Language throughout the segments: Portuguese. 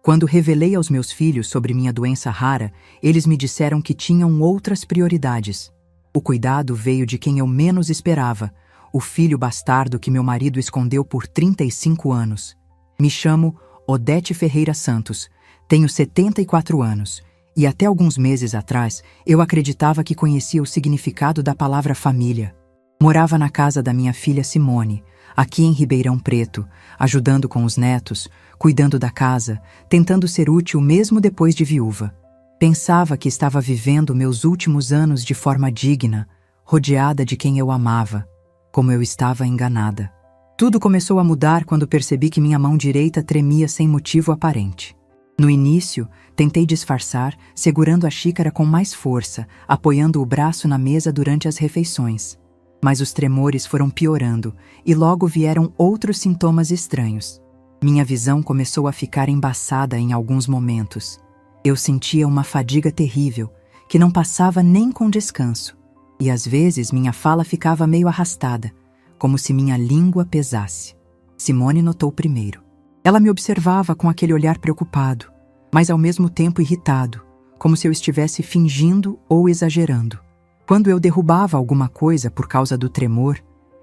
Quando revelei aos meus filhos sobre minha doença rara, eles me disseram que tinham outras prioridades. O cuidado veio de quem eu menos esperava, o filho bastardo que meu marido escondeu por 35 anos. Me chamo Odete Ferreira Santos, tenho 74 anos, e até alguns meses atrás eu acreditava que conhecia o significado da palavra família. Morava na casa da minha filha Simone, aqui em Ribeirão Preto, ajudando com os netos, cuidando da casa, tentando ser útil mesmo depois de viúva. Pensava que estava vivendo meus últimos anos de forma digna, rodeada de quem eu amava, como eu estava enganada. Tudo começou a mudar quando percebi que minha mão direita tremia sem motivo aparente. No início, tentei disfarçar, segurando a xícara com mais força, apoiando o braço na mesa durante as refeições. Mas os tremores foram piorando e logo vieram outros sintomas estranhos. Minha visão começou a ficar embaçada em alguns momentos. Eu sentia uma fadiga terrível, que não passava nem com descanso. E às vezes minha fala ficava meio arrastada, como se minha língua pesasse. Simone notou primeiro. Ela me observava com aquele olhar preocupado, mas ao mesmo tempo irritado, como se eu estivesse fingindo ou exagerando. Quando eu derrubava alguma coisa por causa do tremor,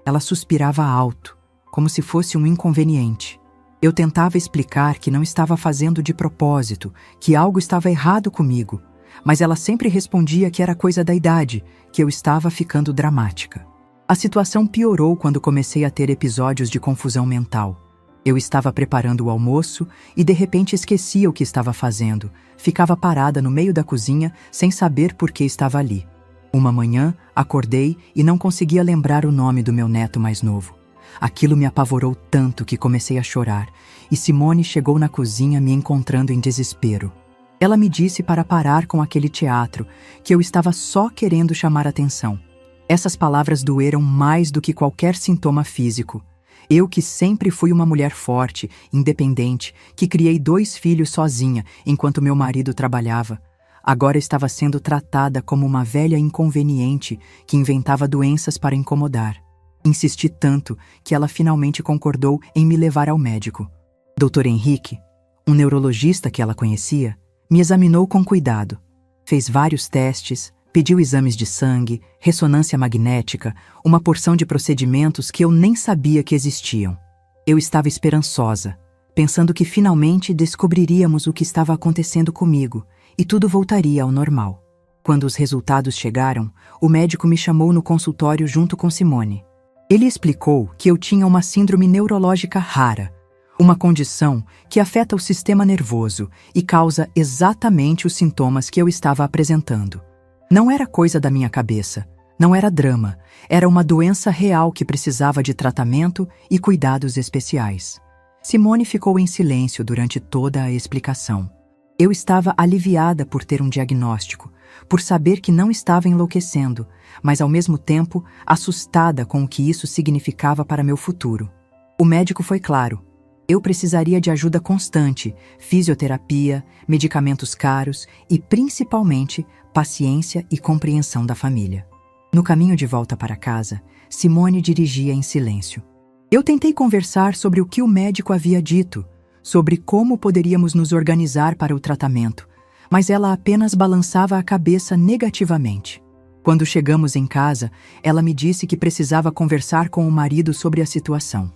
ela suspirava alto, como se fosse um inconveniente. Eu tentava explicar que não estava fazendo de propósito, que algo estava errado comigo, mas ela sempre respondia que era coisa da idade, que eu estava ficando dramática. A situação piorou quando comecei a ter episódios de confusão mental. Eu estava preparando o almoço e de repente esquecia o que estava fazendo. Ficava parada no meio da cozinha sem saber por que estava ali. Uma manhã, acordei e não conseguia lembrar o nome do meu neto mais novo. Aquilo me apavorou tanto que comecei a chorar, e Simone chegou na cozinha me encontrando em desespero. Ela me disse para parar com aquele teatro, que eu estava só querendo chamar atenção. Essas palavras doeram mais do que qualquer sintoma físico. Eu que sempre fui uma mulher forte, independente, que criei 2 filhos sozinha enquanto meu marido trabalhava, agora estava sendo tratada como uma velha inconveniente que inventava doenças para incomodar. Insisti tanto que ela finalmente concordou em me levar ao médico. Dr. Henrique, um neurologista que ela conhecia, me examinou com cuidado. Fez vários testes, pediu exames de sangue, ressonância magnética, uma porção de procedimentos que eu nem sabia que existiam. Eu estava esperançosa, pensando que finalmente descobriríamos o que estava acontecendo comigo e tudo voltaria ao normal. Quando os resultados chegaram, o médico me chamou no consultório junto com Simone. Ele explicou que eu tinha uma síndrome neurológica rara, uma condição que afeta o sistema nervoso e causa exatamente os sintomas que eu estava apresentando. Não era coisa da minha cabeça, não era drama, era uma doença real que precisava de tratamento e cuidados especiais. Simone ficou em silêncio durante toda a explicação. Eu estava aliviada por ter um diagnóstico, por saber que não estava enlouquecendo, mas ao mesmo tempo assustada com o que isso significava para meu futuro. O médico foi claro. Eu precisaria de ajuda constante, fisioterapia, medicamentos caros e, principalmente, paciência e compreensão da família. No caminho de volta para casa, Simone dirigia em silêncio. Eu tentei conversar sobre o que o médico havia dito, sobre como poderíamos nos organizar para o tratamento, mas ela apenas balançava a cabeça negativamente. Quando chegamos em casa, ela me disse que precisava conversar com o marido sobre a situação.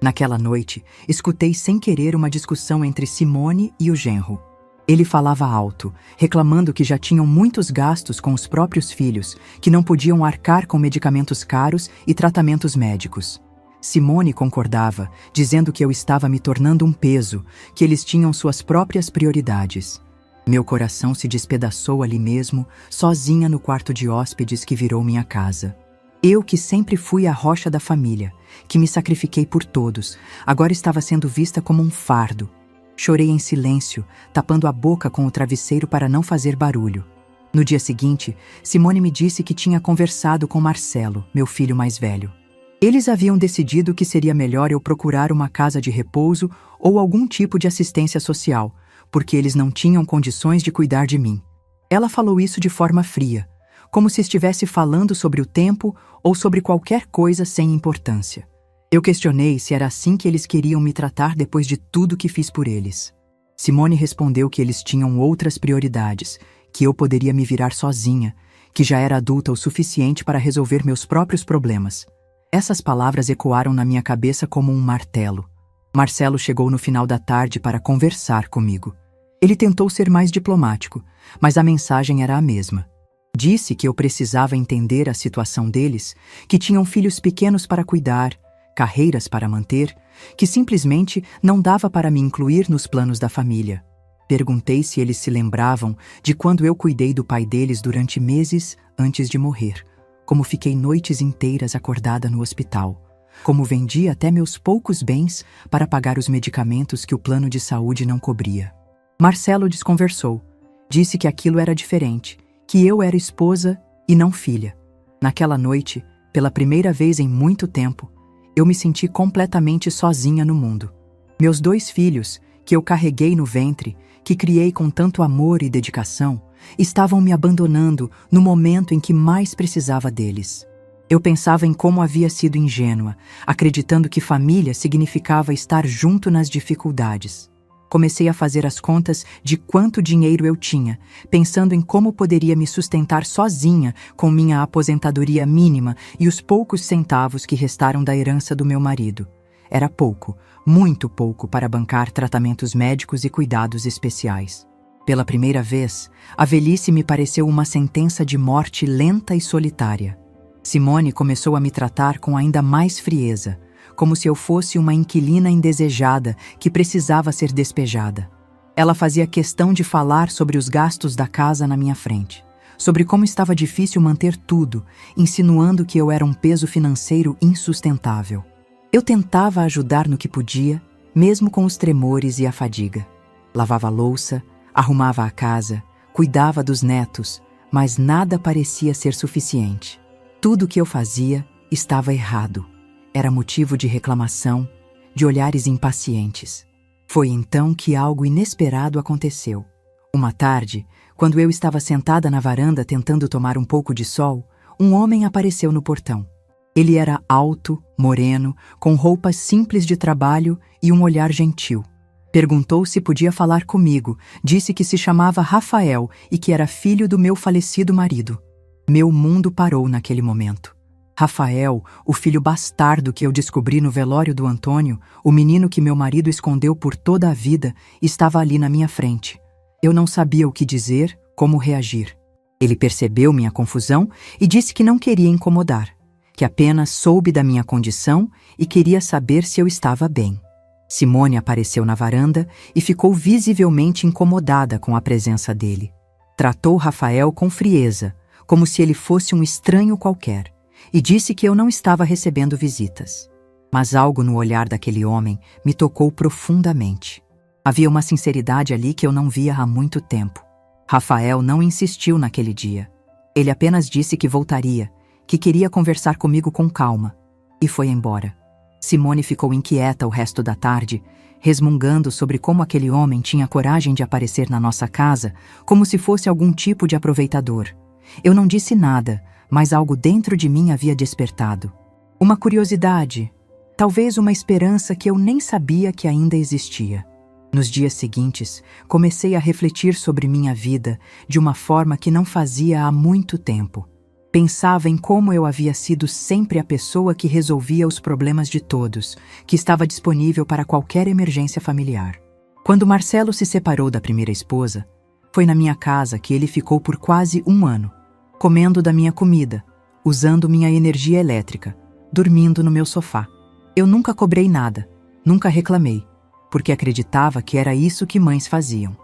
Naquela noite, escutei sem querer uma discussão entre Simone e o genro. Ele falava alto, reclamando que já tinham muitos gastos com os próprios filhos, que não podiam arcar com medicamentos caros e tratamentos médicos. Simone concordava, dizendo que eu estava me tornando um peso, que eles tinham suas próprias prioridades. Meu coração se despedaçou ali mesmo, sozinha no quarto de hóspedes que virou minha casa. Eu que sempre fui a rocha da família, que me sacrifiquei por todos, agora estava sendo vista como um fardo. Chorei em silêncio, tapando a boca com o travesseiro para não fazer barulho. No dia seguinte, Simone me disse que tinha conversado com Marcelo, meu filho mais velho. Eles haviam decidido que seria melhor eu procurar uma casa de repouso ou algum tipo de assistência social, porque eles não tinham condições de cuidar de mim. Ela falou isso de forma fria, como se estivesse falando sobre o tempo ou sobre qualquer coisa sem importância. Eu questionei se era assim que eles queriam me tratar depois de tudo que fiz por eles. Simone respondeu que eles tinham outras prioridades, que eu poderia me virar sozinha, que já era adulta o suficiente para resolver meus próprios problemas. Essas palavras ecoaram na minha cabeça como um martelo. Marcelo chegou no final da tarde para conversar comigo. Ele tentou ser mais diplomático, mas a mensagem era a mesma. Disse que eu precisava entender a situação deles, que tinham filhos pequenos para cuidar, carreiras para manter, que simplesmente não dava para me incluir nos planos da família. Perguntei se eles se lembravam de quando eu cuidei do pai deles durante meses antes de morrer, como fiquei noites inteiras acordada no hospital, como vendi até meus poucos bens para pagar os medicamentos que o plano de saúde não cobria. Marcelo desconversou, disse que aquilo era diferente, que eu era esposa e não filha. Naquela noite, pela primeira vez em muito tempo, eu me senti completamente sozinha no mundo. Meus 2 filhos, que eu carreguei no ventre, que criei com tanto amor e dedicação, estavam me abandonando no momento em que mais precisava deles. Eu pensava em como havia sido ingênua, acreditando que família significava estar junto nas dificuldades. Comecei a fazer as contas de quanto dinheiro eu tinha, pensando em como poderia me sustentar sozinha com minha aposentadoria mínima e os poucos centavos que restaram da herança do meu marido. Era pouco, muito pouco para bancar tratamentos médicos e cuidados especiais. Pela primeira vez, a velhice me pareceu uma sentença de morte lenta e solitária. Simone começou a me tratar com ainda mais frieza, como se eu fosse uma inquilina indesejada que precisava ser despejada. Ela fazia questão de falar sobre os gastos da casa na minha frente, sobre como estava difícil manter tudo, insinuando que eu era um peso financeiro insustentável. Eu tentava ajudar no que podia, mesmo com os tremores e a fadiga. Lavava a louça, arrumava a casa, cuidava dos netos, mas nada parecia ser suficiente. Tudo o que eu fazia estava errado. Era motivo de reclamação, de olhares impacientes. Foi então que algo inesperado aconteceu. Uma tarde, quando eu estava sentada na varanda tentando tomar um pouco de sol, um homem apareceu no portão. Ele era alto, moreno, com roupas simples de trabalho e um olhar gentil. Perguntou se podia falar comigo, disse que se chamava Rafael e que era filho do meu falecido marido. Meu mundo parou naquele momento. Rafael, o filho bastardo que eu descobri no velório do Antônio, o menino que meu marido escondeu por toda a vida, estava ali na minha frente. Eu não sabia o que dizer, como reagir. Ele percebeu minha confusão e disse que não queria incomodar, que apenas soube da minha condição e queria saber se eu estava bem. Simone apareceu na varanda e ficou visivelmente incomodada com a presença dele. Tratou Rafael com frieza, como se ele fosse um estranho qualquer, e disse que eu não estava recebendo visitas. Mas algo no olhar daquele homem me tocou profundamente. Havia uma sinceridade ali que eu não via há muito tempo. Rafael não insistiu naquele dia. Ele apenas disse que voltaria, que queria conversar comigo com calma, e foi embora. Simone ficou inquieta o resto da tarde, resmungando sobre como aquele homem tinha coragem de aparecer na nossa casa como se fosse algum tipo de aproveitador. Eu não disse nada, mas algo dentro de mim havia despertado. Uma curiosidade, talvez uma esperança que eu nem sabia que ainda existia. Nos dias seguintes, comecei a refletir sobre minha vida de uma forma que não fazia há muito tempo. Pensava em como eu havia sido sempre a pessoa que resolvia os problemas de todos, que estava disponível para qualquer emergência familiar. Quando Marcelo se separou da primeira esposa, foi na minha casa que ele ficou por quase 1 ano, comendo da minha comida, usando minha energia elétrica, dormindo no meu sofá. Eu nunca cobrei nada, nunca reclamei, porque acreditava que era isso que mães faziam.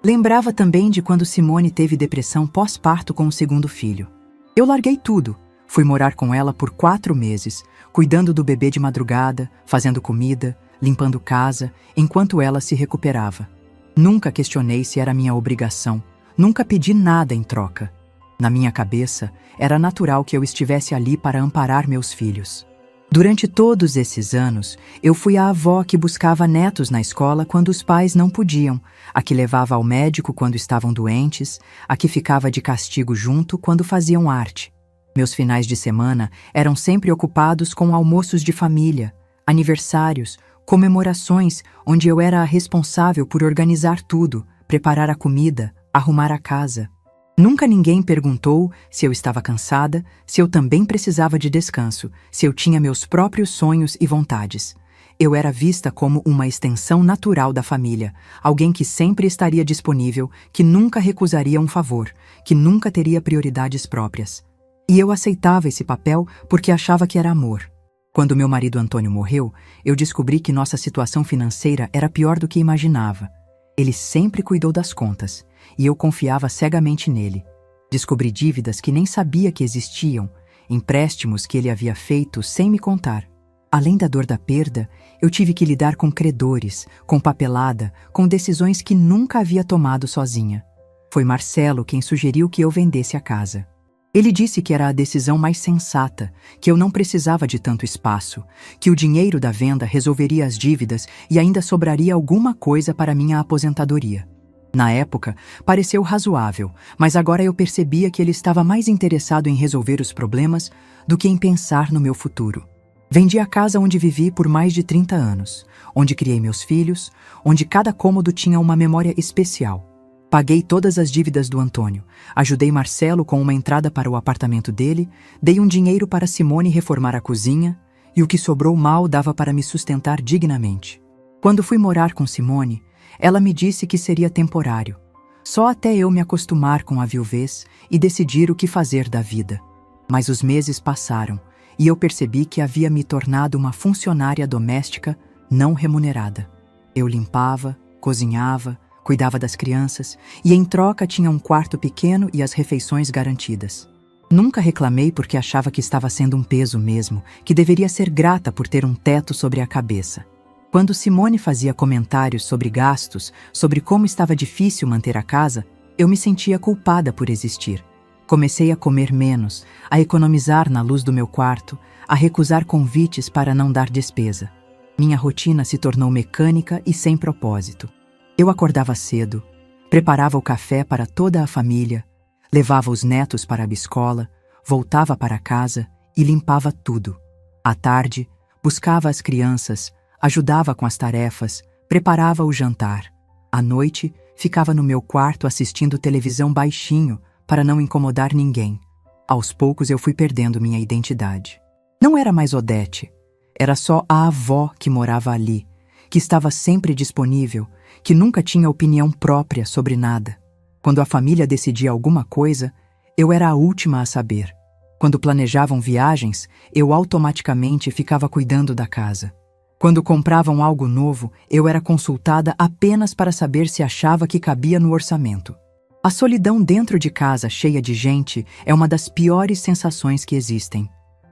Lembrava também de quando Simone teve depressão pós-parto com o 2º filho. Eu larguei tudo, fui morar com ela por 4 meses, cuidando do bebê de madrugada, fazendo comida, limpando casa, enquanto ela se recuperava. Nunca questionei se era minha obrigação, nunca pedi nada em troca. Na minha cabeça, era natural que eu estivesse ali para amparar meus filhos. Durante todos esses anos, eu fui a avó que buscava netos na escola quando os pais não podiam, a que levava ao médico quando estavam doentes, a que ficava de castigo junto quando faziam arte. Meus finais de semana eram sempre ocupados com almoços de família, aniversários, Comemorações onde eu era a responsável por organizar tudo, preparar a comida, arrumar a casa. Nunca ninguém perguntou se eu estava cansada, se eu também precisava de descanso, se eu tinha meus próprios sonhos e vontades. Eu era vista como uma extensão natural da família, alguém que sempre estaria disponível, que nunca recusaria um favor, que nunca teria prioridades próprias. E eu aceitava esse papel porque achava que era amor. Quando meu marido Antônio morreu, eu descobri que nossa situação financeira era pior do que imaginava. Ele sempre cuidou das contas, e eu confiava cegamente nele. Descobri dívidas que nem sabia que existiam, empréstimos que ele havia feito sem me contar. Além da dor da perda, eu tive que lidar com credores, com papelada, com decisões que nunca havia tomado sozinha. Foi Marcelo quem sugeriu que eu vendesse a casa. Ele disse que era a decisão mais sensata, que eu não precisava de tanto espaço, que o dinheiro da venda resolveria as dívidas e ainda sobraria alguma coisa para minha aposentadoria. Na época, pareceu razoável, mas agora eu percebia que ele estava mais interessado em resolver os problemas do que em pensar no meu futuro. Vendi a casa onde vivi por mais de 30 anos, onde criei meus filhos, onde cada cômodo tinha uma memória especial. Paguei todas as dívidas do Antônio, ajudei Marcelo com uma entrada para o apartamento dele, dei um dinheiro para Simone reformar a cozinha e o que sobrou mal dava para me sustentar dignamente. Quando fui morar com Simone, ela me disse que seria temporário, só até eu me acostumar com a viuvez e decidir o que fazer da vida. Mas os meses passaram e eu percebi que havia me tornado uma funcionária doméstica não remunerada. Eu limpava, cozinhava, cuidava das crianças e em troca tinha um quarto pequeno e as refeições garantidas. Nunca reclamei porque achava que estava sendo um peso mesmo, que deveria ser grata por ter um teto sobre a cabeça. Quando Simone fazia comentários sobre gastos, sobre como estava difícil manter a casa, eu me sentia culpada por existir. Comecei a comer menos, a economizar na luz do meu quarto, a recusar convites para não dar despesa. Minha rotina se tornou mecânica e sem propósito. Eu acordava cedo, preparava o café para toda a família, levava os netos para a escola, voltava para casa e limpava tudo. À tarde, buscava as crianças, ajudava com as tarefas, preparava o jantar. À noite, ficava no meu quarto assistindo televisão baixinho para não incomodar ninguém. Aos poucos eu fui perdendo minha identidade. Não era mais Odete, era só a avó que morava ali, que estava sempre disponível, que nunca tinha opinião própria sobre nada. Quando a família decidia alguma coisa, eu era a última a saber. Quando planejavam viagens, eu automaticamente ficava cuidando da casa. Quando compravam algo novo, eu era consultada apenas para saber se achava que cabia no orçamento. A solidão dentro de casa cheia de gente é uma das piores sensações que existem.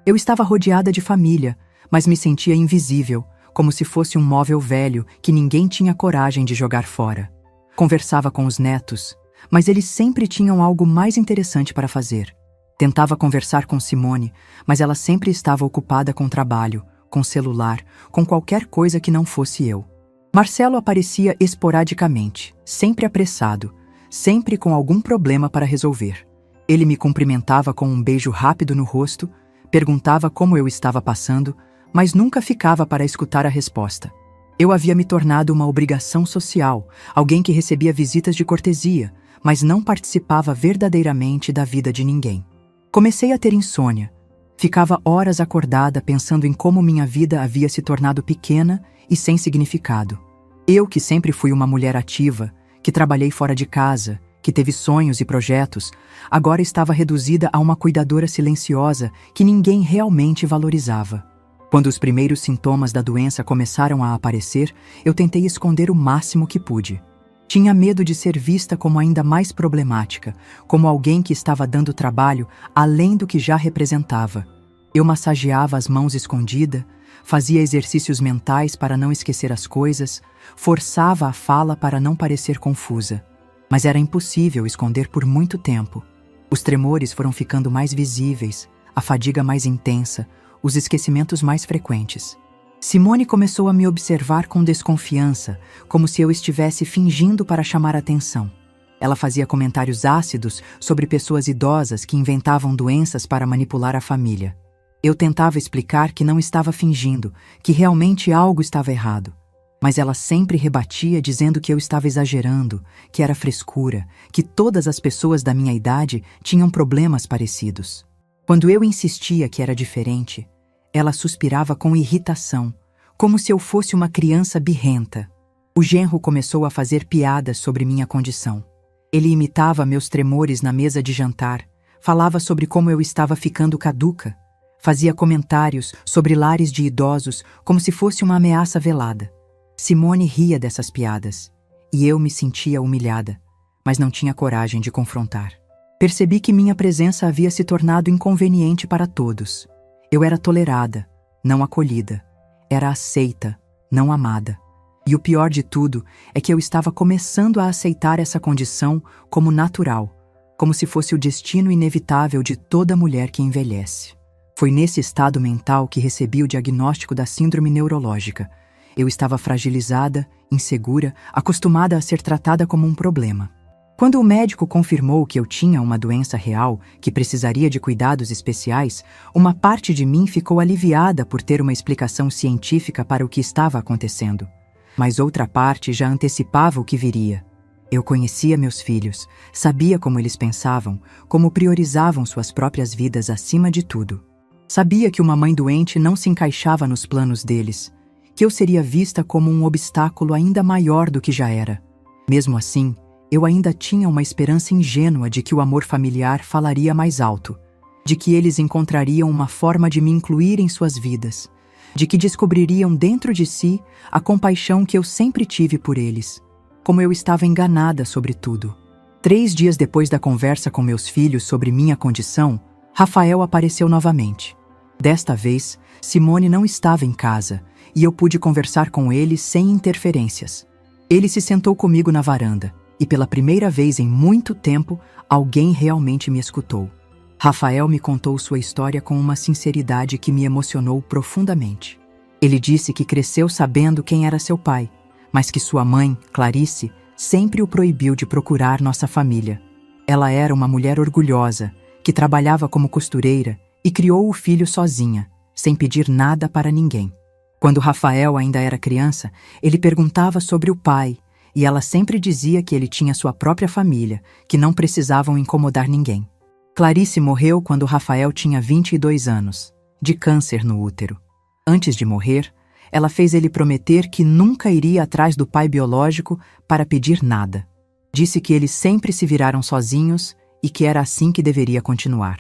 Eu estava rodeada de família, mas me sentia invisível, como se fosse um móvel velho que ninguém tinha coragem de jogar fora. Conversava com os netos, mas eles sempre tinham algo mais interessante para fazer. Tentava conversar com Simone, mas ela sempre estava ocupada com trabalho, com celular, com qualquer coisa que não fosse eu. Marcelo aparecia esporadicamente, sempre apressado, sempre com algum problema para resolver. Ele me cumprimentava com um beijo rápido no rosto, perguntava como eu estava passando, mas nunca ficava para escutar a resposta. Eu havia me tornado uma obrigação social, alguém que recebia visitas de cortesia, mas não participava verdadeiramente da vida de ninguém. Comecei a ter insônia. Ficava horas acordada pensando em como minha vida havia se tornado pequena e sem significado. Eu, que sempre fui uma mulher ativa, que trabalhei fora de casa, que teve sonhos e projetos, agora estava reduzida a uma cuidadora silenciosa que ninguém realmente valorizava. Quando os primeiros sintomas da doença começaram a aparecer, eu tentei esconder o máximo que pude. Tinha medo de ser vista como ainda mais problemática, como alguém que estava dando trabalho além do que já representava. Eu massageava as mãos escondida, fazia exercícios mentais para não esquecer as coisas, forçava a fala para não parecer confusa. Mas era impossível esconder por muito tempo. Os tremores foram ficando mais visíveis, a fadiga mais intensa, os esquecimentos mais frequentes. Simone começou a me observar com desconfiança, como se eu estivesse fingindo para chamar atenção. Ela fazia comentários ácidos sobre pessoas idosas que inventavam doenças para manipular a família. Eu tentava explicar que não estava fingindo, que realmente algo estava errado. Mas ela sempre rebatia dizendo que eu estava exagerando, que era frescura, que todas as pessoas da minha idade tinham problemas parecidos. Quando eu insistia que era diferente, ela suspirava com irritação, como se eu fosse uma criança birrenta. O genro começou a fazer piadas sobre minha condição. Ele imitava meus tremores na mesa de jantar, falava sobre como eu estava ficando caduca, fazia comentários sobre lares de idosos como se fosse uma ameaça velada. Simone ria dessas piadas, e eu me sentia humilhada, mas não tinha coragem de confrontar. Percebi que minha presença havia se tornado inconveniente para todos. Eu era tolerada, não acolhida. Era aceita, não amada. E o pior de tudo é que eu estava começando a aceitar essa condição como natural, como se fosse o destino inevitável de toda mulher que envelhece. Foi nesse estado mental que recebi o diagnóstico da síndrome neurológica. Eu estava fragilizada, insegura, acostumada a ser tratada como um problema. Quando o médico confirmou que eu tinha uma doença real, que precisaria de cuidados especiais, uma parte de mim ficou aliviada por ter uma explicação científica para o que estava acontecendo. Mas outra parte já antecipava o que viria. Eu conhecia meus filhos, sabia como eles pensavam, como priorizavam suas próprias vidas acima de tudo. Sabia que uma mãe doente não se encaixava nos planos deles, que eu seria vista como um obstáculo ainda maior do que já era. Mesmo assim, eu ainda tinha uma esperança ingênua de que o amor familiar falaria mais alto, de que eles encontrariam uma forma de me incluir em suas vidas, de que descobririam dentro de si a compaixão que eu sempre tive por eles. Como eu estava enganada sobre tudo. 3 dias depois da conversa com meus filhos sobre minha condição, Rafael apareceu novamente. Desta vez, Simone não estava em casa, e eu pude conversar com ele sem interferências. Ele se sentou comigo na varanda, e pela primeira vez em muito tempo, alguém realmente me escutou. Rafael me contou sua história com uma sinceridade que me emocionou profundamente. Ele disse que cresceu sabendo quem era seu pai, mas que sua mãe, Clarice, sempre o proibiu de procurar nossa família. Ela era uma mulher orgulhosa, que trabalhava como costureira e criou o filho sozinha, sem pedir nada para ninguém. Quando Rafael ainda era criança, ele perguntava sobre o pai, e ela sempre dizia que ele tinha sua própria família, que não precisavam incomodar ninguém. Clarice morreu quando Rafael tinha 22 anos, de câncer no útero. Antes de morrer, ela fez ele prometer que nunca iria atrás do pai biológico para pedir nada. Disse que eles sempre se viraram sozinhos e que era assim que deveria continuar.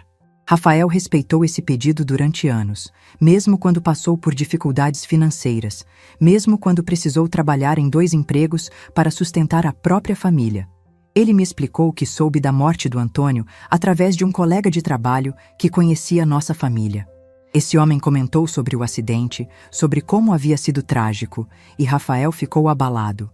Rafael respeitou esse pedido durante anos, mesmo quando passou por dificuldades financeiras, mesmo quando precisou trabalhar em 2 empregos para sustentar a própria família. Ele me explicou que soube da morte do Antônio através de um colega de trabalho que conhecia nossa família. Esse homem comentou sobre o acidente, sobre como havia sido trágico, e Rafael ficou abalado.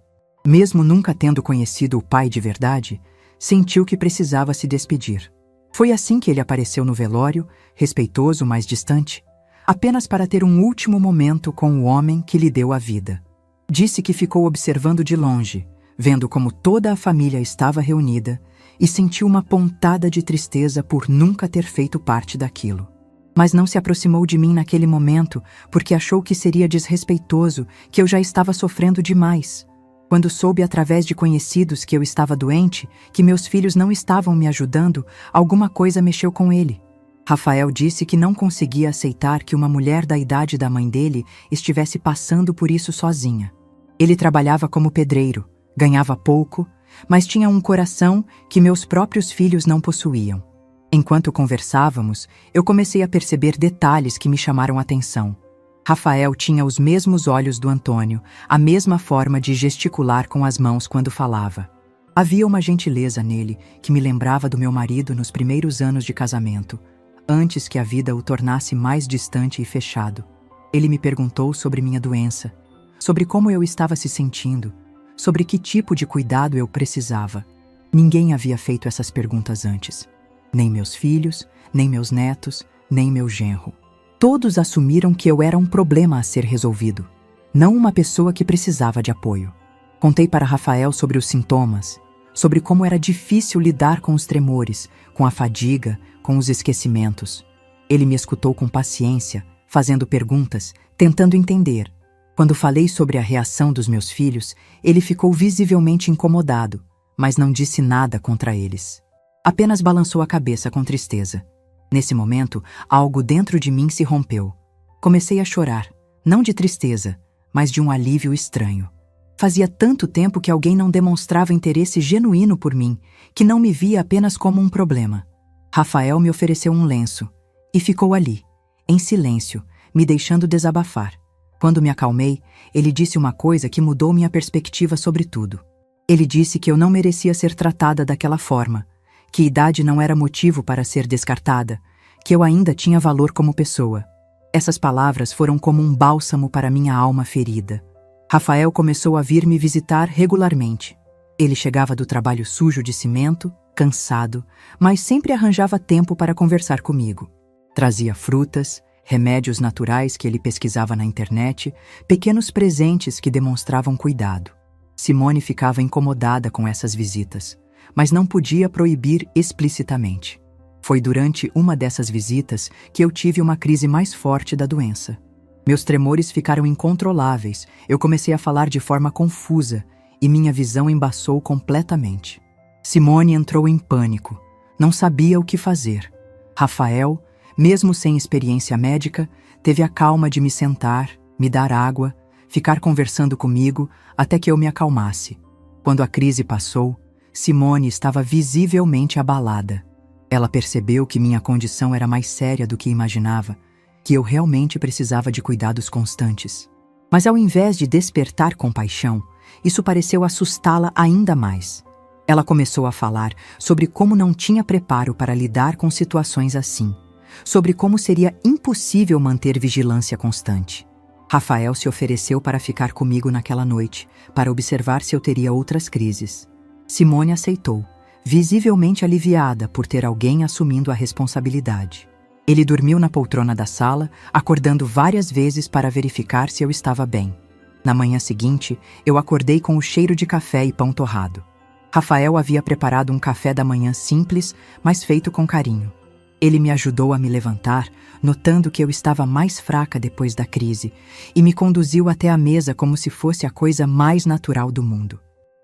Mesmo nunca tendo conhecido o pai de verdade, sentiu que precisava se despedir. Foi assim que ele apareceu no velório, respeitoso, mas distante, apenas para ter um último momento com o homem que lhe deu a vida. Disse que ficou observando de longe, vendo como toda a família estava reunida, e sentiu uma pontada de tristeza por nunca ter feito parte daquilo. Mas não se aproximou de mim naquele momento porque achou que seria desrespeitoso, que eu já estava sofrendo demais. Quando soube através de conhecidos que eu estava doente, que meus filhos não estavam me ajudando, alguma coisa mexeu com ele. Rafael disse que não conseguia aceitar que uma mulher da idade da mãe dele estivesse passando por isso sozinha. Ele trabalhava como pedreiro, ganhava pouco, mas tinha um coração que meus próprios filhos não possuíam. Enquanto conversávamos, eu comecei a perceber detalhes que me chamaram a atenção. Rafael tinha os mesmos olhos do Antônio, a mesma forma de gesticular com as mãos quando falava. Havia uma gentileza nele que me lembrava do meu marido nos primeiros anos de casamento, antes que a vida o tornasse mais distante e fechado. Ele me perguntou sobre minha doença, sobre como eu estava se sentindo, sobre que tipo de cuidado eu precisava. Ninguém havia feito essas perguntas antes. Nem meus filhos, nem meus netos, nem meu genro. Todos assumiram que eu era um problema a ser resolvido, não uma pessoa que precisava de apoio. Contei para Rafael sobre os sintomas, sobre como era difícil lidar com os tremores, com a fadiga, com os esquecimentos. Ele me escutou com paciência, fazendo perguntas, tentando entender. Quando falei sobre a reação dos meus filhos, ele ficou visivelmente incomodado, mas não disse nada contra eles. Apenas balançou a cabeça com tristeza. Nesse momento, algo dentro de mim se rompeu. Comecei a chorar, não de tristeza, mas de um alívio estranho. Fazia tanto tempo que alguém não demonstrava interesse genuíno por mim, que não me via apenas como um problema. Rafael me ofereceu um lenço e ficou ali, em silêncio, me deixando desabafar. Quando me acalmei, ele disse uma coisa que mudou minha perspectiva sobre tudo. Ele disse que eu não merecia ser tratada daquela forma, que idade não era motivo para ser descartada, que eu ainda tinha valor como pessoa. Essas palavras foram como um bálsamo para minha alma ferida. Rafael começou a vir me visitar regularmente. Ele chegava do trabalho sujo de cimento, cansado, mas sempre arranjava tempo para conversar comigo. Trazia frutas, remédios naturais que ele pesquisava na internet, pequenos presentes que demonstravam cuidado. Simone ficava incomodada com essas visitas, mas não podia proibir explicitamente. Foi durante uma dessas visitas que eu tive uma crise mais forte da doença. Meus tremores ficaram incontroláveis, eu comecei a falar de forma confusa e minha visão embaçou completamente. Simone entrou em pânico, não sabia o que fazer. Rafael, mesmo sem experiência médica, teve a calma de me sentar, me dar água, ficar conversando comigo até que eu me acalmasse. Quando a crise passou, Simone estava visivelmente abalada. Ela percebeu que minha condição era mais séria do que imaginava, que eu realmente precisava de cuidados constantes. Mas ao invés de despertar compaixão, isso pareceu assustá-la ainda mais. Ela começou a falar sobre como não tinha preparo para lidar com situações assim, sobre como seria impossível manter vigilância constante. Rafael se ofereceu para ficar comigo naquela noite, para observar se eu teria outras crises. Simone aceitou, visivelmente aliviada por ter alguém assumindo a responsabilidade. Ele dormiu na poltrona da sala, acordando várias vezes para verificar se eu estava bem. Na manhã seguinte, eu acordei com o cheiro de café e pão torrado. Rafael havia preparado um café da manhã simples, mas feito com carinho. Ele me ajudou a me levantar, notando que eu estava mais fraca depois da crise, e me conduziu até a mesa como se fosse a coisa mais natural do mundo.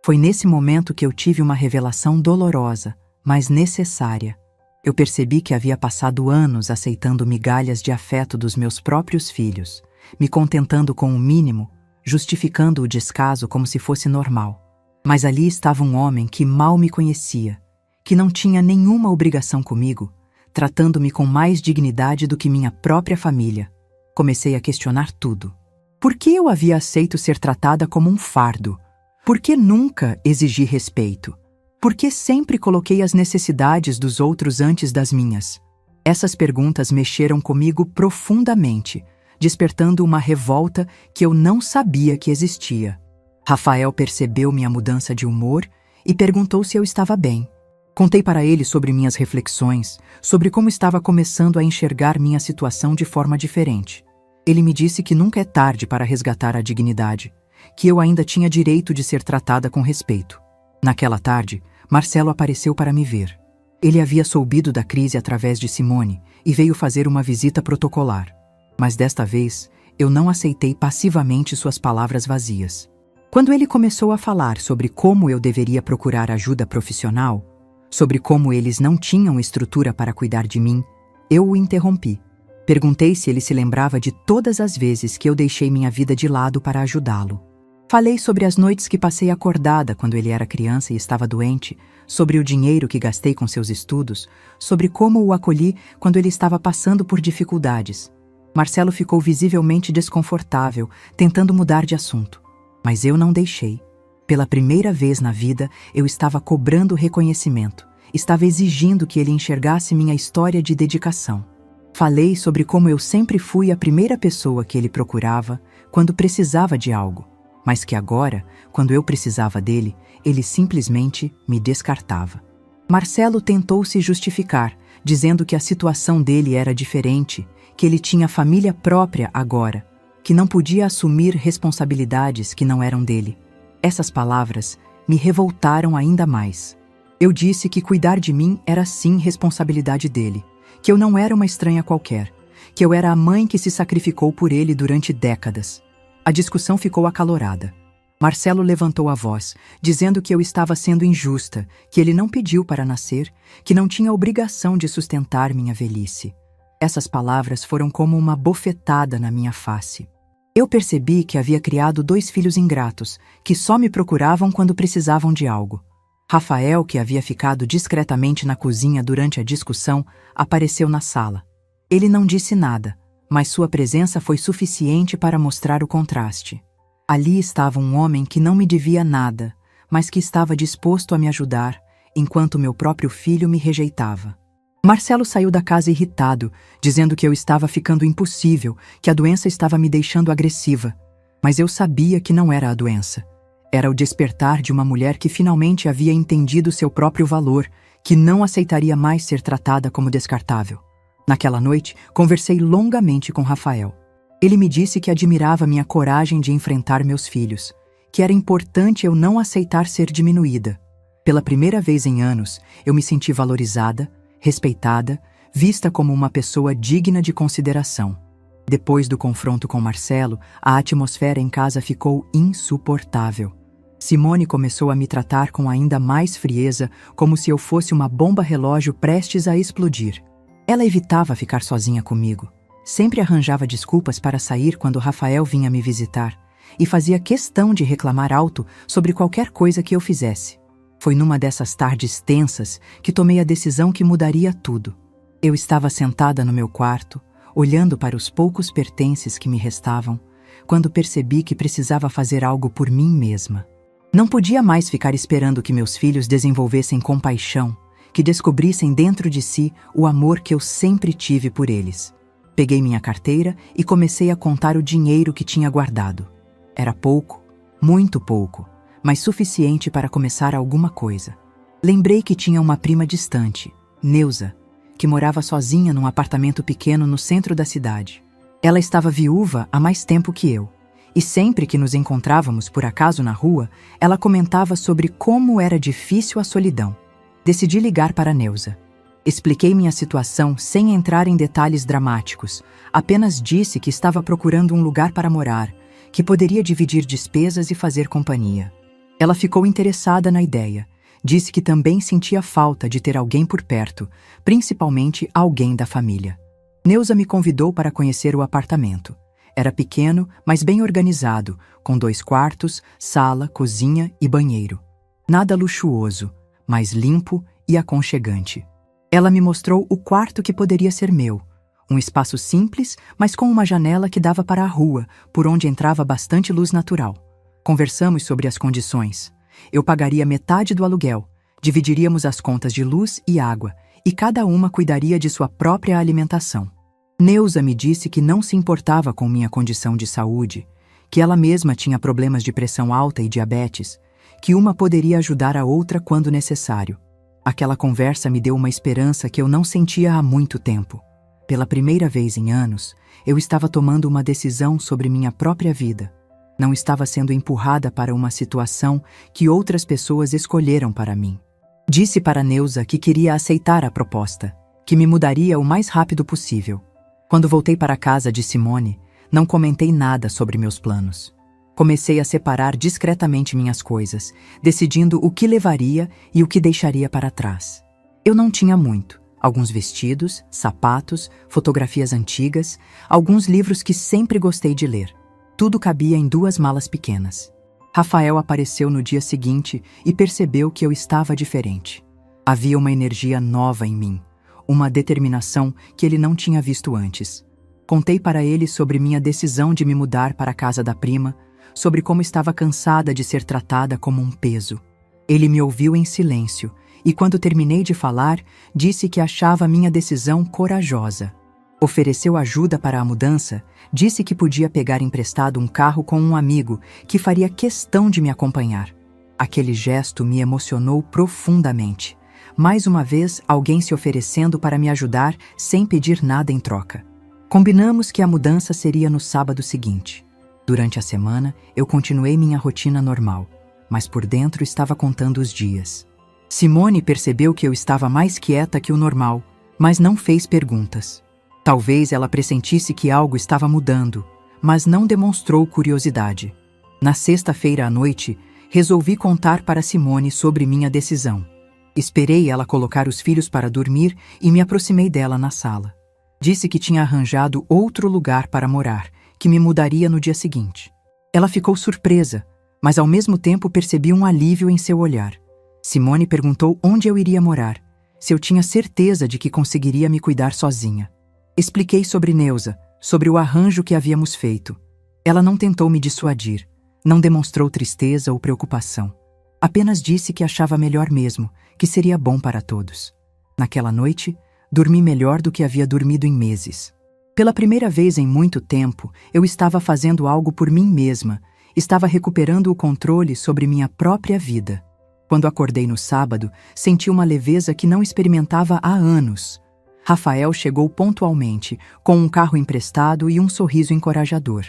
Foi nesse momento que eu tive uma revelação dolorosa, mas necessária. Eu percebi que havia passado anos aceitando migalhas de afeto dos meus próprios filhos, me contentando com o mínimo, justificando o descaso como se fosse normal. Mas ali estava um homem que mal me conhecia, que não tinha nenhuma obrigação comigo, tratando-me com mais dignidade do que minha própria família. Comecei a questionar tudo. Por que eu havia aceito ser tratada como um fardo? Por que nunca exigi respeito? Por que sempre coloquei as necessidades dos outros antes das minhas? Essas perguntas mexeram comigo profundamente, despertando uma revolta que eu não sabia que existia. Rafael percebeu minha mudança de humor e perguntou se eu estava bem. Contei para ele sobre minhas reflexões, sobre como estava começando a enxergar minha situação de forma diferente. Ele me disse que nunca é tarde para resgatar a dignidade, que eu ainda tinha direito de ser tratada com respeito. Naquela tarde, Marcelo apareceu para me ver. Ele havia soubido da crise através de Simone e veio fazer uma visita protocolar. Mas desta vez, eu não aceitei passivamente suas palavras vazias. Quando ele começou a falar sobre como eu deveria procurar ajuda profissional, sobre como eles não tinham estrutura para cuidar de mim, eu o interrompi. Perguntei se ele se lembrava de todas as vezes que eu deixei minha vida de lado para ajudá-lo. Falei sobre as noites que passei acordada quando ele era criança e estava doente, sobre o dinheiro que gastei com seus estudos, sobre como o acolhi quando ele estava passando por dificuldades. Marcelo ficou visivelmente desconfortável, tentando mudar de assunto. Mas eu não deixei. Pela primeira vez na vida, eu estava cobrando reconhecimento, estava exigindo que ele enxergasse minha história de dedicação. Falei sobre como eu sempre fui a primeira pessoa que ele procurava quando precisava de algo, mas que agora, quando eu precisava dele, ele simplesmente me descartava. Marcelo tentou se justificar, dizendo que a situação dele era diferente, que ele tinha família própria agora, que não podia assumir responsabilidades que não eram dele. Essas palavras me revoltaram ainda mais. Eu disse que cuidar de mim era sim responsabilidade dele, que eu não era uma estranha qualquer, que eu era a mãe que se sacrificou por ele durante décadas. A discussão ficou acalorada. Marcelo levantou a voz, dizendo que eu estava sendo injusta, que ele não pediu para nascer, que não tinha obrigação de sustentar minha velhice. Essas palavras foram como uma bofetada na minha face. Eu percebi que havia criado 2 filhos ingratos, que só me procuravam quando precisavam de algo. Rafael, que havia ficado discretamente na cozinha durante a discussão, apareceu na sala. Ele não disse nada, mas sua presença foi suficiente para mostrar o contraste. Ali estava um homem que não me devia nada, mas que estava disposto a me ajudar, enquanto meu próprio filho me rejeitava. Marcelo saiu da casa irritado, dizendo que eu estava ficando impossível, que a doença estava me deixando agressiva. Mas eu sabia que não era a doença. Era o despertar de uma mulher que finalmente havia entendido seu próprio valor, que não aceitaria mais ser tratada como descartável. Naquela noite, conversei longamente com Rafael. Ele me disse que admirava minha coragem de enfrentar meus filhos, que era importante eu não aceitar ser diminuída. Pela primeira vez em anos, eu me senti valorizada, respeitada, vista como uma pessoa digna de consideração. Depois do confronto com Marcelo, a atmosfera em casa ficou insuportável. Simone começou a me tratar com ainda mais frieza, como se eu fosse uma bomba relógio prestes a explodir. Ela evitava ficar sozinha comigo. Sempre arranjava desculpas para sair quando Rafael vinha me visitar, e fazia questão de reclamar alto sobre qualquer coisa que eu fizesse. Foi numa dessas tardes tensas que tomei a decisão que mudaria tudo. Eu estava sentada no meu quarto, olhando para os poucos pertences que me restavam, quando percebi que precisava fazer algo por mim mesma. Não podia mais ficar esperando que meus filhos desenvolvessem compaixão, que descobrissem dentro de si o amor que eu sempre tive por eles. Peguei minha carteira e comecei a contar o dinheiro que tinha guardado. Era pouco, muito pouco, mas suficiente para começar alguma coisa. Lembrei que tinha uma prima distante, Neuza, que morava sozinha num apartamento pequeno no centro da cidade. Ela estava viúva há mais tempo que eu, e sempre que nos encontrávamos por acaso na rua, ela comentava sobre como era difícil a solidão. Decidi ligar para Neuza. Expliquei minha situação sem entrar em detalhes dramáticos, apenas disse que estava procurando um lugar para morar, que poderia dividir despesas e fazer companhia. Ela ficou interessada na ideia, disse que também sentia falta de ter alguém por perto, principalmente alguém da família. Neuza me convidou para conhecer o apartamento. Era pequeno, mas bem organizado, com 2 quartos, sala, cozinha e banheiro. Nada luxuoso, mas limpo e aconchegante. Ela me mostrou o quarto que poderia ser meu. Um espaço simples, mas com uma janela que dava para a rua, por onde entrava bastante luz natural. Conversamos sobre as condições. Eu pagaria metade do aluguel, dividiríamos as contas de luz e água, e cada uma cuidaria de sua própria alimentação. Neuza me disse que não se importava com minha condição de saúde, que ela mesma tinha problemas de pressão alta e diabetes, que uma poderia ajudar a outra quando necessário. Aquela conversa me deu uma esperança que eu não sentia há muito tempo. Pela primeira vez em anos, eu estava tomando uma decisão sobre minha própria vida. Não estava sendo empurrada para uma situação que outras pessoas escolheram para mim. Disse para Neuza que queria aceitar a proposta, que me mudaria o mais rápido possível. Quando voltei para a casa de Simone, não comentei nada sobre meus planos. Comecei a separar discretamente minhas coisas, decidindo o que levaria e o que deixaria para trás. Eu não tinha muito. Alguns vestidos, sapatos, fotografias antigas, alguns livros que sempre gostei de ler. Tudo cabia em 2 malas pequenas. Rafael apareceu no dia seguinte e percebeu que eu estava diferente. Havia uma energia nova em mim, uma determinação que ele não tinha visto antes. Contei para ele sobre minha decisão de me mudar para a casa da prima, sobre como estava cansada de ser tratada como um peso. Ele me ouviu em silêncio e, quando terminei de falar, disse que achava minha decisão corajosa. Ofereceu ajuda para a mudança, disse que podia pegar emprestado um carro com um amigo que faria questão de me acompanhar. Aquele gesto me emocionou profundamente. Mais uma vez, alguém se oferecendo para me ajudar sem pedir nada em troca. Combinamos que a mudança seria no sábado seguinte. Durante a semana, eu continuei minha rotina normal, mas por dentro estava contando os dias. Simone percebeu que eu estava mais quieta que o normal, mas não fez perguntas. Talvez ela pressentisse que algo estava mudando, mas não demonstrou curiosidade. Na sexta-feira à noite, resolvi contar para Simone sobre minha decisão. Esperei ela colocar os filhos para dormir e me aproximei dela na sala. Disse que tinha arranjado outro lugar para morar, que me mudaria no dia seguinte. Ela ficou surpresa, mas ao mesmo tempo percebi um alívio em seu olhar. Simone perguntou onde eu iria morar, se eu tinha certeza de que conseguiria me cuidar sozinha. Expliquei sobre Neuza, sobre o arranjo que havíamos feito. Ela não tentou me dissuadir, não demonstrou tristeza ou preocupação. Apenas disse que achava melhor mesmo, que seria bom para todos. Naquela noite, dormi melhor do que havia dormido em meses. Pela primeira vez em muito tempo, eu estava fazendo algo por mim mesma, estava recuperando o controle sobre minha própria vida. Quando acordei no sábado, senti uma leveza que não experimentava há anos. Rafael chegou pontualmente, com um carro emprestado e um sorriso encorajador.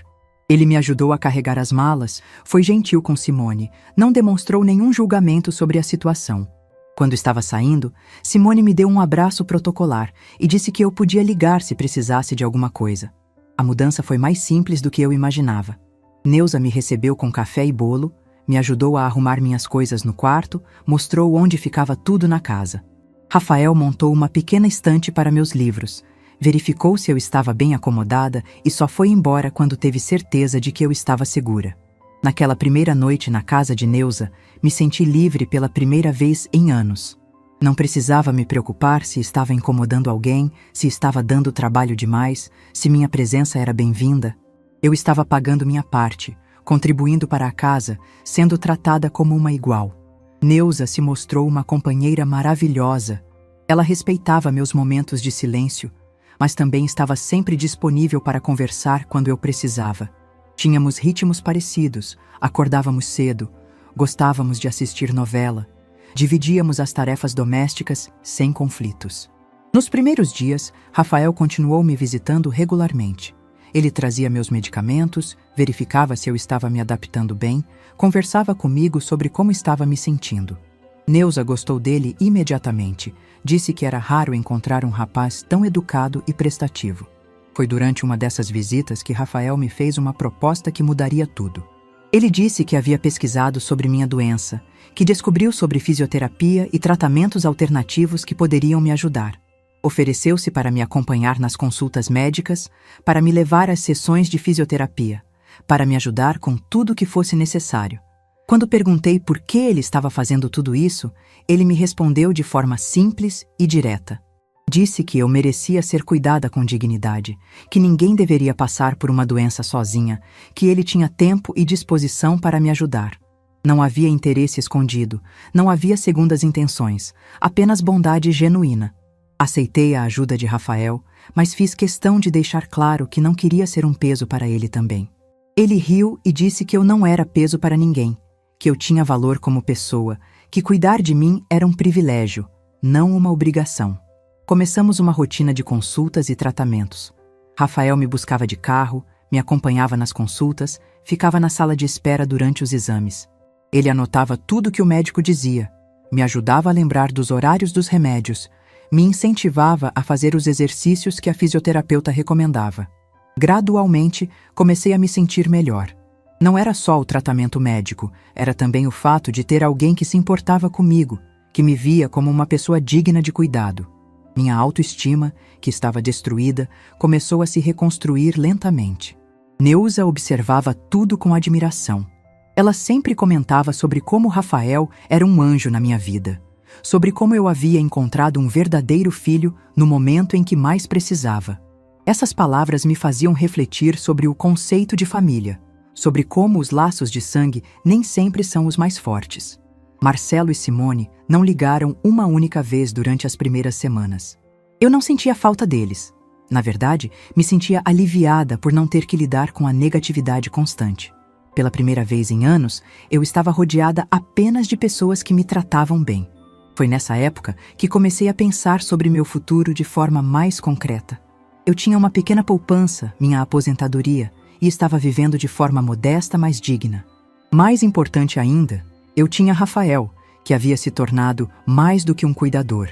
Ele me ajudou a carregar as malas, foi gentil com Simone, não demonstrou nenhum julgamento sobre a situação. Quando estava saindo, Simone me deu um abraço protocolar e disse que eu podia ligar se precisasse de alguma coisa. A mudança foi mais simples do que eu imaginava. Neuza me recebeu com café e bolo, me ajudou a arrumar minhas coisas no quarto, mostrou onde ficava tudo na casa. Rafael montou uma pequena estante para meus livros, verificou se eu estava bem acomodada e só foi embora quando teve certeza de que eu estava segura. Naquela primeira noite na casa de Neuza, me senti livre pela primeira vez em anos. Não precisava me preocupar se estava incomodando alguém, se estava dando trabalho demais, se minha presença era bem-vinda. Eu estava pagando minha parte, contribuindo para a casa, sendo tratada como uma igual. Neuza se mostrou uma companheira maravilhosa. Ela respeitava meus momentos de silêncio, mas também estava sempre disponível para conversar quando eu precisava. Tínhamos ritmos parecidos, acordávamos cedo, gostávamos de assistir novela, dividíamos as tarefas domésticas sem conflitos. Nos primeiros dias, Rafael continuou me visitando regularmente. Ele trazia meus medicamentos, verificava se eu estava me adaptando bem, conversava comigo sobre como estava me sentindo. Neuza gostou dele imediatamente, disse que era raro encontrar um rapaz tão educado e prestativo. Foi durante uma dessas visitas que Rafael me fez uma proposta que mudaria tudo. Ele disse que havia pesquisado sobre minha doença, que descobriu sobre fisioterapia e tratamentos alternativos que poderiam me ajudar. Ofereceu-se para me acompanhar nas consultas médicas, para me levar às sessões de fisioterapia, para me ajudar com tudo o que fosse necessário. Quando perguntei por que ele estava fazendo tudo isso, ele me respondeu de forma simples e direta. Disse que eu merecia ser cuidada com dignidade, que ninguém deveria passar por uma doença sozinha, que ele tinha tempo e disposição para me ajudar. Não havia interesse escondido, não havia segundas intenções, apenas bondade genuína. Aceitei a ajuda de Rafael, mas fiz questão de deixar claro que não queria ser um peso para ele também. Ele riu e disse que eu não era peso para ninguém, que eu tinha valor como pessoa, que cuidar de mim era um privilégio, não uma obrigação. Começamos uma rotina de consultas e tratamentos. Rafael me buscava de carro, me acompanhava nas consultas, ficava na sala de espera durante os exames. Ele anotava tudo que o médico dizia, me ajudava a lembrar dos horários dos remédios, me incentivava a fazer os exercícios que a fisioterapeuta recomendava. Gradualmente, comecei a me sentir melhor. Não era só o tratamento médico, era também o fato de ter alguém que se importava comigo, que me via como uma pessoa digna de cuidado. Minha autoestima, que estava destruída, começou a se reconstruir lentamente. Neuza observava tudo com admiração. Ela sempre comentava sobre como Rafael era um anjo na minha vida, sobre como eu havia encontrado um verdadeiro filho no momento em que mais precisava. Essas palavras me faziam refletir sobre o conceito de família, sobre como os laços de sangue nem sempre são os mais fortes. Marcelo e Simone não ligaram uma única vez durante as primeiras semanas. Eu não sentia falta deles. Na verdade, me sentia aliviada por não ter que lidar com a negatividade constante. Pela primeira vez em anos, eu estava rodeada apenas de pessoas que me tratavam bem. Foi nessa época que comecei a pensar sobre meu futuro de forma mais concreta. Eu tinha uma pequena poupança, minha aposentadoria, e estava vivendo de forma modesta, mas digna. Mais importante ainda, eu tinha Rafael, que havia se tornado mais do que um cuidador,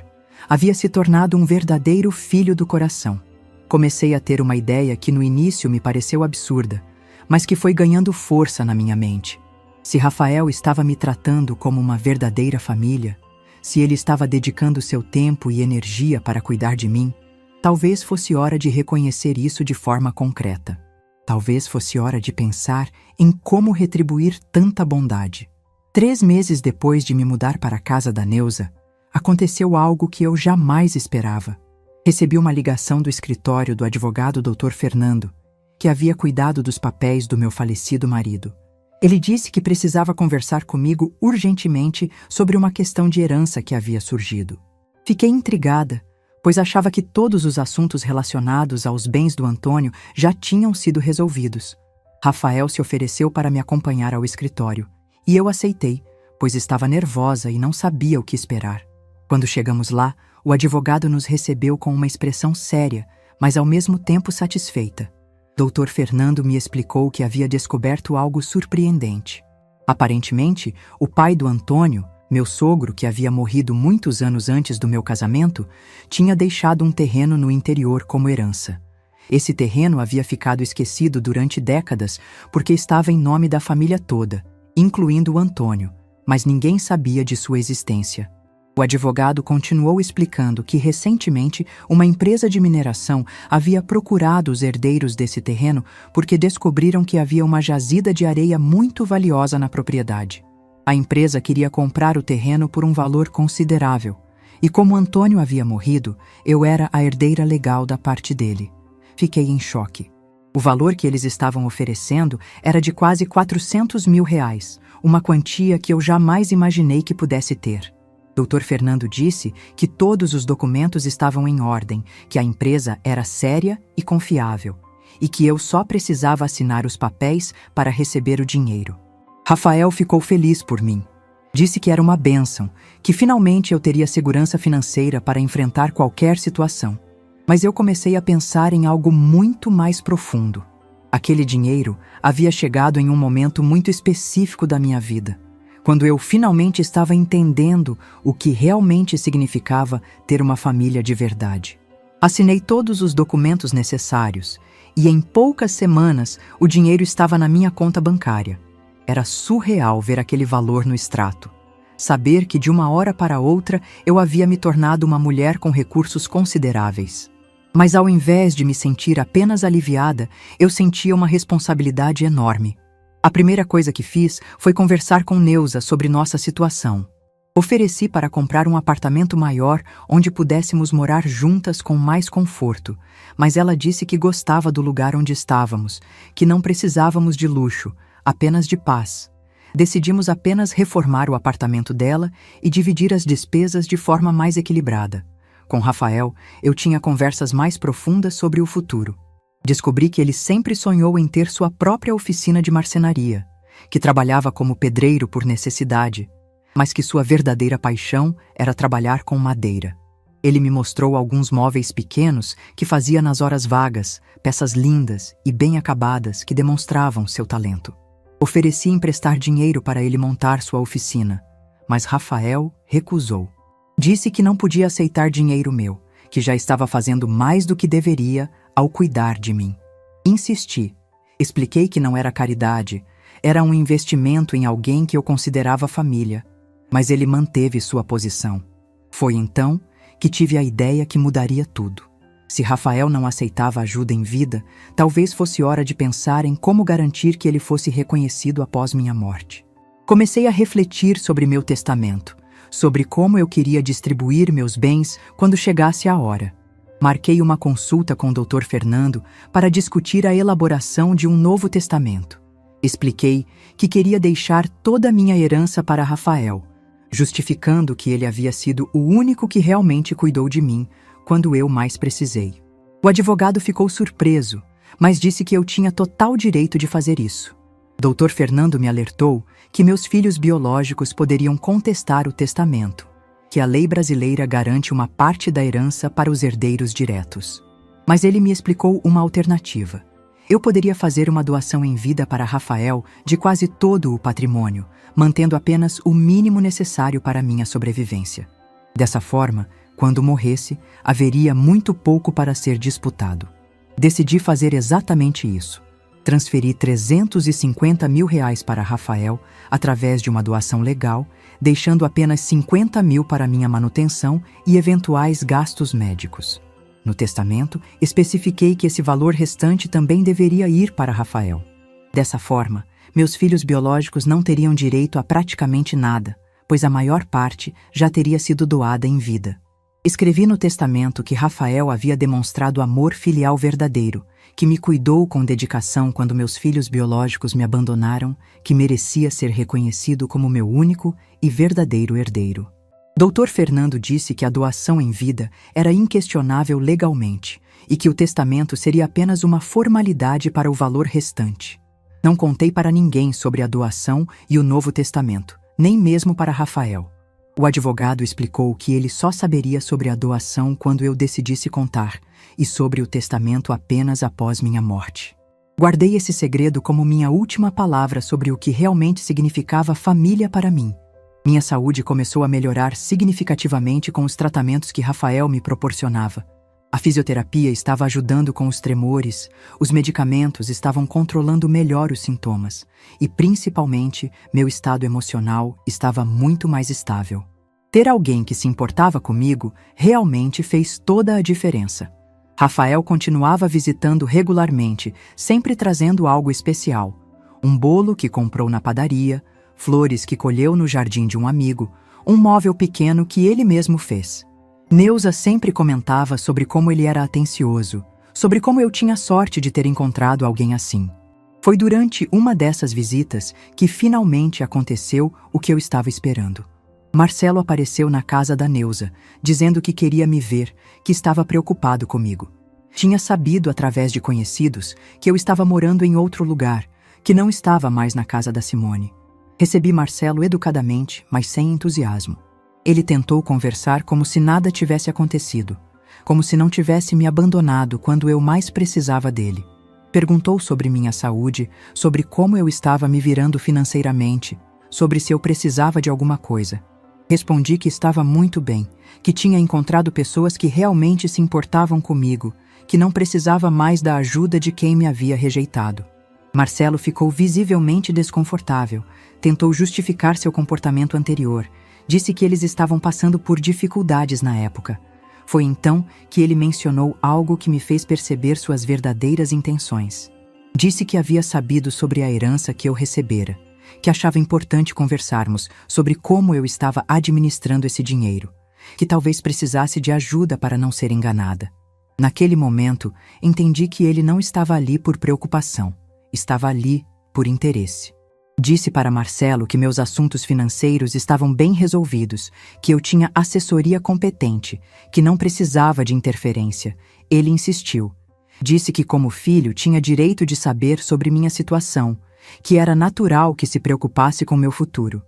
havia se tornado um verdadeiro filho do coração. Comecei a ter uma ideia que no início me pareceu absurda, mas que foi ganhando força na minha mente. Se Rafael estava me tratando como uma verdadeira família, se ele estava dedicando seu tempo e energia para cuidar de mim, talvez fosse hora de reconhecer isso de forma concreta. Talvez fosse hora de pensar em como retribuir tanta bondade. 3 meses depois de me mudar para a casa da Neuza, aconteceu algo que eu jamais esperava. Recebi uma ligação do escritório do advogado Dr. Fernando, que havia cuidado dos papéis do meu falecido marido. Ele disse que precisava conversar comigo urgentemente sobre uma questão de herança que havia surgido. Fiquei intrigada, pois achava que todos os assuntos relacionados aos bens do Antônio já tinham sido resolvidos. Rafael se ofereceu para me acompanhar ao escritório, e eu aceitei, pois estava nervosa e não sabia o que esperar. Quando chegamos lá, o advogado nos recebeu com uma expressão séria, mas ao mesmo tempo satisfeita. Dr. Fernando me explicou que havia descoberto algo surpreendente. Aparentemente, o pai do Antônio, meu sogro, que havia morrido muitos anos antes do meu casamento, tinha deixado um terreno no interior como herança. Esse terreno havia ficado esquecido durante décadas porque estava em nome da família toda, incluindo o Antônio, mas ninguém sabia de sua existência. O advogado continuou explicando que, recentemente, uma empresa de mineração havia procurado os herdeiros desse terreno porque descobriram que havia uma jazida de areia muito valiosa na propriedade. A empresa queria comprar o terreno por um valor considerável, e como Antônio havia morrido, eu era a herdeira legal da parte dele. Fiquei em choque. O valor que eles estavam oferecendo era de quase R$400 mil, uma quantia que eu jamais imaginei que pudesse ter. Dr. Fernando disse que todos os documentos estavam em ordem, que a empresa era séria e confiável, e que eu só precisava assinar os papéis para receber o dinheiro. Rafael ficou feliz por mim. Disse que era uma bênção, que finalmente eu teria segurança financeira para enfrentar qualquer situação. Mas eu comecei a pensar em algo muito mais profundo. Aquele dinheiro havia chegado em um momento muito específico da minha vida, quando eu finalmente estava entendendo o que realmente significava ter uma família de verdade. Assinei todos os documentos necessários e em poucas semanas o dinheiro estava na minha conta bancária. Era surreal ver aquele valor no extrato. Saber que de uma hora para outra eu havia me tornado uma mulher com recursos consideráveis. Mas ao invés de me sentir apenas aliviada, eu sentia uma responsabilidade enorme. A primeira coisa que fiz foi conversar com Neuza sobre nossa situação. Ofereci para comprar um apartamento maior onde pudéssemos morar juntas com mais conforto, mas ela disse que gostava do lugar onde estávamos, que não precisávamos de luxo, apenas de paz. Decidimos apenas reformar o apartamento dela e dividir as despesas de forma mais equilibrada. Com Rafael, eu tinha conversas mais profundas sobre o futuro. Descobri que ele sempre sonhou em ter sua própria oficina de marcenaria, que trabalhava como pedreiro por necessidade, mas que sua verdadeira paixão era trabalhar com madeira. Ele me mostrou alguns móveis pequenos que fazia nas horas vagas, peças lindas e bem acabadas que demonstravam seu talento. Ofereci emprestar dinheiro para ele montar sua oficina, mas Rafael recusou. Disse que não podia aceitar dinheiro meu, que já estava fazendo mais do que deveria ao cuidar de mim. Insisti. Expliquei que não era caridade, era um investimento em alguém que eu considerava família, mas ele manteve sua posição. Foi então que tive a ideia que mudaria tudo. Se Rafael não aceitava ajuda em vida, talvez fosse hora de pensar em como garantir que ele fosse reconhecido após minha morte. Comecei a refletir sobre meu testamento, sobre como eu queria distribuir meus bens quando chegasse a hora. Marquei uma consulta com o Dr. Fernando para discutir a elaboração de um novo testamento. Expliquei que queria deixar toda a minha herança para Rafael, justificando que ele havia sido o único que realmente cuidou de mim quando eu mais precisei. O advogado ficou surpreso, mas disse que eu tinha total direito de fazer isso. Dr. Fernando me alertou que meus filhos biológicos poderiam contestar o testamento, que a lei brasileira garante uma parte da herança para os herdeiros diretos. Mas ele me explicou uma alternativa. Eu poderia fazer uma doação em vida para Rafael de quase todo o patrimônio, mantendo apenas o mínimo necessário para minha sobrevivência. Dessa forma, quando morresse, haveria muito pouco para ser disputado. Decidi fazer exatamente isso. Transferi R$350 mil para Rafael através de uma doação legal, deixando apenas 50 mil para minha manutenção e eventuais gastos médicos. No testamento, especifiquei que esse valor restante também deveria ir para Rafael. Dessa forma, meus filhos biológicos não teriam direito a praticamente nada, pois a maior parte já teria sido doada em vida. Escrevi no testamento que Rafael havia demonstrado amor filial verdadeiro, que me cuidou com dedicação quando meus filhos biológicos me abandonaram, que merecia ser reconhecido como meu único e verdadeiro herdeiro. Dr. Fernando disse que a doação em vida era inquestionável legalmente e que o testamento seria apenas uma formalidade para o valor restante. Não contei para ninguém sobre a doação e o Novo Testamento, nem mesmo para Rafael. O advogado explicou que ele só saberia sobre a doação quando eu decidisse contar e sobre o testamento apenas após minha morte. Guardei esse segredo como minha última palavra sobre o que realmente significava família para mim. Minha saúde começou a melhorar significativamente com os tratamentos que Rafael me proporcionava. A fisioterapia estava ajudando com os tremores, os medicamentos estavam controlando melhor os sintomas e, principalmente, meu estado emocional estava muito mais estável. Ter alguém que se importava comigo realmente fez toda a diferença. Rafael continuava visitando regularmente, sempre trazendo algo especial. Um bolo que comprou na padaria, flores que colheu no jardim de um amigo, um móvel pequeno que ele mesmo fez. Neuza sempre comentava sobre como ele era atencioso, sobre como eu tinha sorte de ter encontrado alguém assim. Foi durante uma dessas visitas que finalmente aconteceu o que eu estava esperando. Marcelo apareceu na casa da Neuza, dizendo que queria me ver, que estava preocupado comigo. Tinha sabido através de conhecidos que eu estava morando em outro lugar, que não estava mais na casa da Simone. Recebi Marcelo educadamente, mas sem entusiasmo. Ele tentou conversar como se nada tivesse acontecido, como se não tivesse me abandonado quando eu mais precisava dele. Perguntou sobre minha saúde, sobre como eu estava me virando financeiramente, sobre se eu precisava de alguma coisa. Respondi que estava muito bem, que tinha encontrado pessoas que realmente se importavam comigo, que não precisava mais da ajuda de quem me havia rejeitado. Marcelo ficou visivelmente desconfortável, tentou justificar seu comportamento anterior, disse que eles estavam passando por dificuldades na época. Foi então que ele mencionou algo que me fez perceber suas verdadeiras intenções. Disse que havia sabido sobre a herança que eu recebera, que achava importante conversarmos sobre como eu estava administrando esse dinheiro, que talvez precisasse de ajuda para não ser enganada. Naquele momento, entendi que ele não estava ali por preocupação, estava ali por interesse. Disse para Marcelo que meus assuntos financeiros estavam bem resolvidos, que eu tinha assessoria competente, que não precisava de interferência. Ele insistiu. Disse que como filho tinha direito de saber sobre minha situação, que era natural que se preocupasse com meu futuro.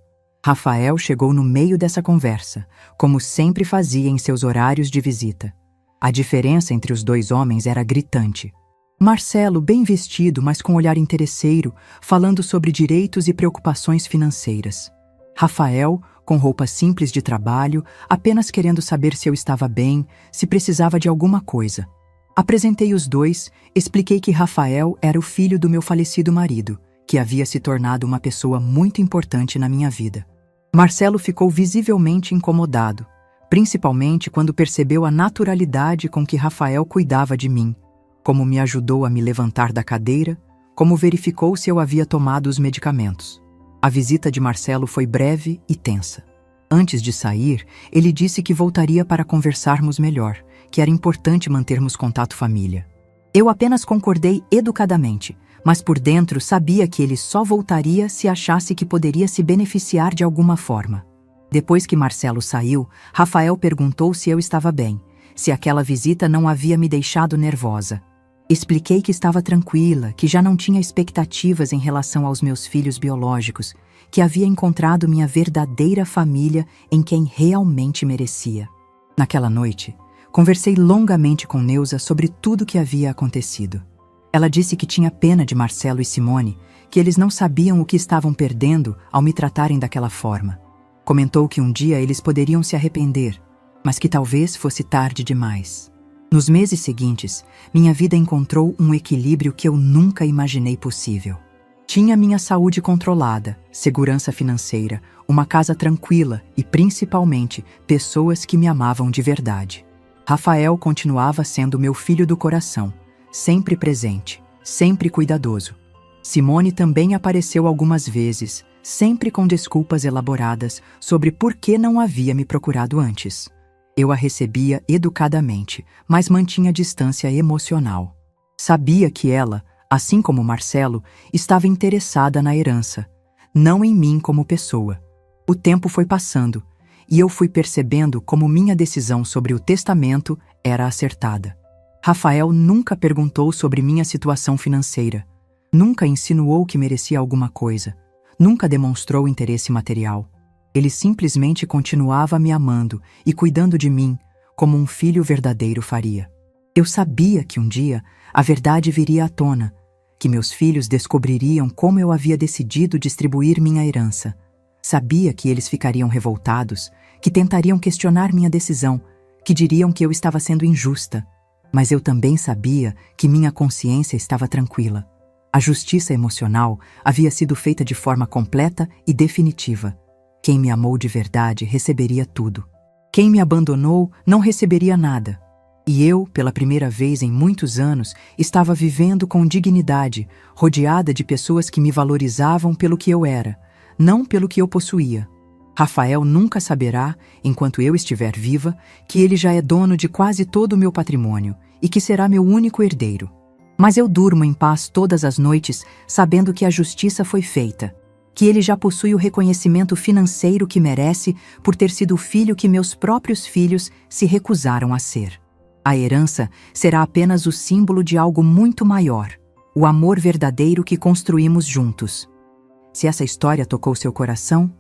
Rafael chegou no meio dessa conversa, como sempre fazia em seus horários de visita. A diferença entre os dois homens era gritante. Marcelo, bem vestido, mas com olhar interesseiro, falando sobre direitos e preocupações financeiras. Rafael, com roupa simples de trabalho, apenas querendo saber se eu estava bem, se precisava de alguma coisa. Apresentei os dois, expliquei que Rafael era o filho do meu falecido marido, que havia se tornado uma pessoa muito importante na minha vida. Marcelo ficou visivelmente incomodado, principalmente quando percebeu a naturalidade com que Rafael cuidava de mim, como me ajudou a me levantar da cadeira, como verificou se eu havia tomado os medicamentos. A visita de Marcelo foi breve e tensa. Antes de sair, ele disse que voltaria para conversarmos melhor, que era importante mantermos contato família. Eu apenas concordei educadamente, mas por dentro sabia que ele só voltaria se achasse que poderia se beneficiar de alguma forma. Depois que Marcelo saiu, Rafael perguntou se eu estava bem, se aquela visita não havia me deixado nervosa. Expliquei que estava tranquila, que já não tinha expectativas em relação aos meus filhos biológicos, que havia encontrado minha verdadeira família em quem realmente merecia. Naquela noite, conversei longamente com Neuza sobre tudo o que havia acontecido. Ela disse que tinha pena de Marcelo e Simone, que eles não sabiam o que estavam perdendo ao me tratarem daquela forma. Comentou que um dia eles poderiam se arrepender. mas que talvez fosse tarde demais. Nos meses seguintes, minha vida encontrou um equilíbrio que eu nunca imaginei possível. Tinha minha saúde controlada, segurança financeira, uma casa tranquila e, principalmente, pessoas que me amavam de verdade. Rafael continuava sendo meu filho do coração, sempre presente, sempre cuidadoso. Simone também apareceu algumas vezes, sempre com desculpas elaboradas sobre por que não havia me procurado antes. Eu a recebia educadamente, mas mantinha distância emocional. Sabia que ela, assim como Marcelo, estava interessada na herança, não em mim como pessoa. O tempo foi passando, e eu fui percebendo como minha decisão sobre o testamento era acertada. Rafael nunca perguntou sobre minha situação financeira, nunca insinuou que merecia alguma coisa, nunca demonstrou interesse material. Ele simplesmente continuava me amando e cuidando de mim, como um filho verdadeiro faria. Eu sabia que um dia a verdade viria à tona, que meus filhos descobririam como eu havia decidido distribuir minha herança. Sabia que eles ficariam revoltados, que tentariam questionar minha decisão, que diriam que eu estava sendo injusta. Mas eu também sabia que minha consciência estava tranquila. A justiça emocional havia sido feita de forma completa e definitiva. Quem me amou de verdade receberia tudo. Quem me abandonou não receberia nada. E eu, pela primeira vez em muitos anos, estava vivendo com dignidade, rodeada de pessoas que me valorizavam pelo que eu era, não pelo que eu possuía. Rafael nunca saberá, enquanto eu estiver viva, que ele já é dono de quase todo o meu patrimônio e que será meu único herdeiro. Mas eu durmo em paz todas as noites, sabendo que a justiça foi feita, que ele já possui o reconhecimento financeiro que merece por ter sido o filho que meus próprios filhos se recusaram a ser. A herança será apenas o símbolo de algo muito maior, o amor verdadeiro que construímos juntos. Se essa história tocou seu coração,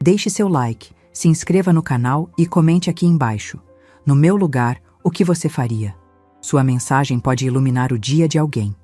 deixe seu like, se inscreva no canal e comente aqui embaixo. No meu lugar, o que você faria? Sua mensagem pode iluminar o dia de alguém.